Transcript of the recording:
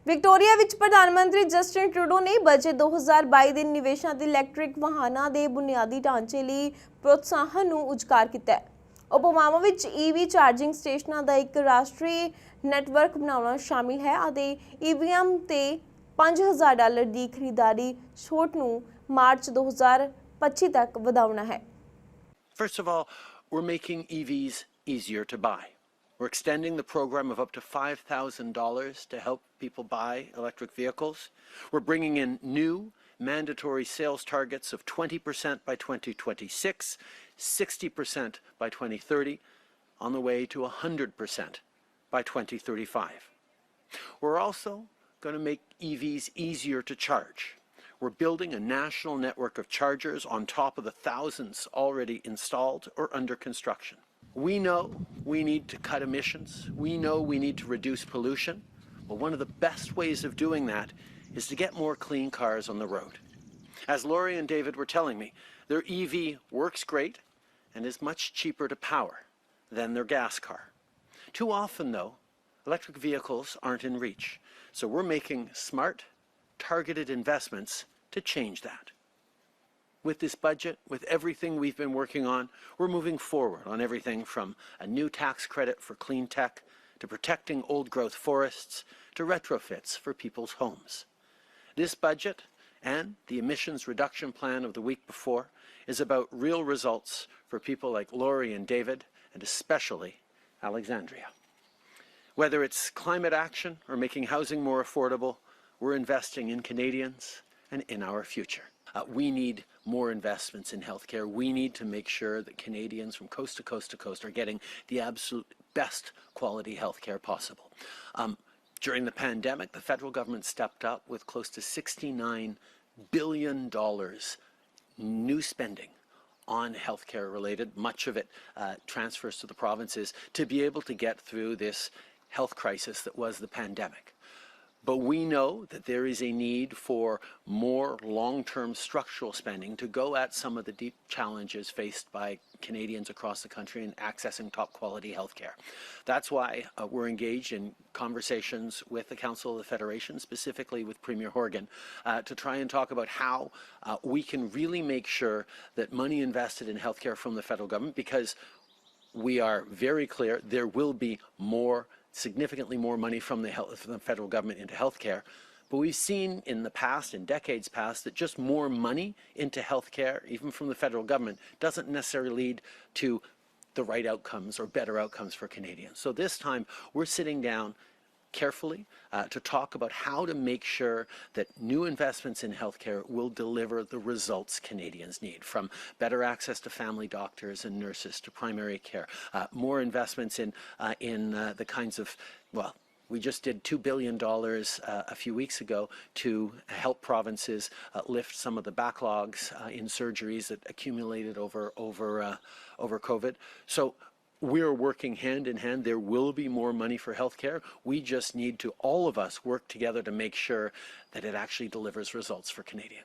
Victoria ਵਿੱਚ ਪ੍ਰਧਾਨ ਮੰਤਰੀ ਜਸਟਿਨ ਟਰੂਡੋ ਨੇ ਬਜਟ 2022 ਦੇ ਨਿਵੇਸ਼ਾਂ ਤੇ ਇਲੈਕਟ੍ਰਿਕ ਵਾਹਨਾਂ ਦੇ ਬੁਨਿਆਦੀ ਢਾਂਚੇ ਲਈ ਪ੍ਰੋਤਸਾਹਨ ਨੂੰ ਉਜਾਗਰ ਕੀਤਾ ਹੈ। ਉਪਮਾਵਾਂ ਵਿੱਚ ਈਵੀ ਚਾਰਜਿੰਗ ਸਟੇਸ਼ਨਾਂ ਦਾ ਇੱਕ ਰਾਸ਼ਟਰੀ ਨੈਟਵਰਕ ਬਣਾਉਣਾ ਸ਼ਾਮਿਲ ਹੈ ਅਤੇ ਈਵੀਐਮ ਤੇ $5000 ਦੀ ਖਰੀਦਦਾਰੀ ਛੋਟ ਨੂੰ ਮਾਰਚ 2025 ਤੱਕ ਵਧਾਉਣਾ ਹੈ। First of all, we're making EVs easier to buy. We're extending the program of up to $5,000 to help people buy electric vehicles. We're bringing in new mandatory sales targets of 20% by 2026, 60% by 2030, on the way to 100% by 2035. We're also going to make EVs easier to charge. We're building a national network of chargers on top of the thousands already installed or under construction. We know we need to cut emissions. We know we need to reduce pollution. But one of the best ways of doing that is to get more clean cars on the road. As Laurie and David were telling me, their EV works great and is much cheaper to power than their gas car. Too often, though, electric vehicles aren't in reach. So we're making smart, targeted investments to change that. With this budget, with everything we've been working on, we're moving forward on everything from a new tax credit for clean tech, to protecting old growth forests, to retrofits for people's homes. This budget and the emissions reduction plan of the week before is about real results for people like Laurie and David, and especially Alexandria. Whether it's climate action or making housing more affordable, we're investing in Canadians and in our future. We need more investments in healthcare. We need to make sure that Canadians from coast to coast to coast are getting the absolute best quality healthcare possible. During the pandemic, the federal government stepped up with close to $69 billion new spending on healthcare related. Much of it transfers to the provinces to be able to get through this health crisis that was the pandemic. But we know that there is a need for more long-term structural spending to go at some of the deep challenges faced by Canadians across the country in accessing top quality healthcare. That's why we're engaged in conversations with the Council of the Federation, specifically with Premier Horgan, to try and talk about how we can really make sure that money invested in healthcare from the federal government, because we are very clear there will be significantly more money from the federal government into healthcare. But we've seen in the past, in decades past, that just more money into healthcare, even from the federal government, doesn't necessarily lead to the right outcomes or better outcomes for Canadians. So this time we're sitting down carefully to talk about how to make sure that new investments in healthcare will deliver the results Canadians need, from better access to family doctors and nurses to primary care, more investments in the kinds of, well, we just did $2 billion a few weeks ago to help provinces lift some of the backlogs in surgeries that accumulated over COVID. So we're working hand in hand. There will be more money for healthcare. We just need to, all of us, work together to make sure that it actually delivers results for Canadians.